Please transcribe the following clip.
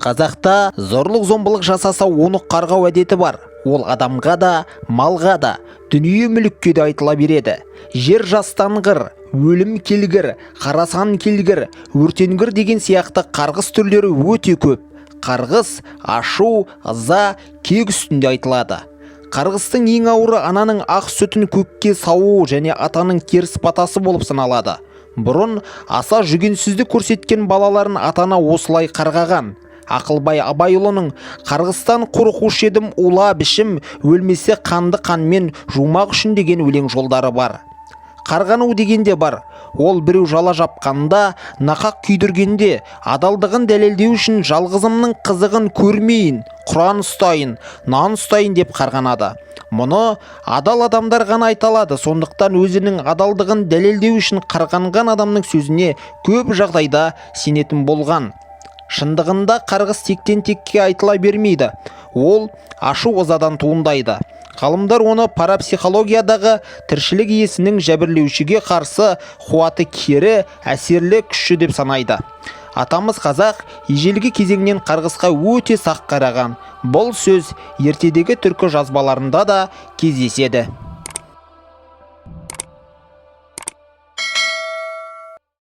Қазақта зорлық-зомбылық жасаса оны қарғау әдеті бар. Ол адамға да, малға да, дүние мүлікке де айтыла береді. Жер жастанғыр, өлім келгір, қарасан келгір, өртенгір деген сияқты қарғыс түрлері өте көп. Қарғыс, ашу, ыза, кек үстінде айтылады. Қарғыстың ең ауыры ананың ақ сүтін көкке сауы және атаның теріс батасы болып саналады. Бұрын аса жүгенсіздік көрсеткен балаларын атана осылай қарғаған. Ақылбай Абайұлының «Қарғыстан қорқушы едім ула бішім, өлмесе қанды қанмен жумақ үшін» деген өлең жолдары бар. Қарғану деген де бар. Ол біреу жала жапқанда, нақақ күйдіргенде, адалдығын дәлелдеу үшін жалғызымның қызығын көрмейін, құран ұстайын, нан ұстайын деп қарғанады. Мұны адал адамдар ғана айта алады. Сондықтан өзінің адалдығын дәлелдеу үшін қарғанған адамның сөзіне көп жағдайда сенетін болған. Шындығында қарғыс тектен текке айтыла бермейді. Ол ашу ызадан туындайды. Ғалымдар оны парапсихологиядағы тіршілік иесінің жәбірлеушіге қарсы қуаты кері, әсерлі күші деп санайды. Атамыз қазақ ежелгі кезеңнен қарғысқа өте сақ қараған. Бұл сөз ертедегі түркі жазбаларында да кездеседі.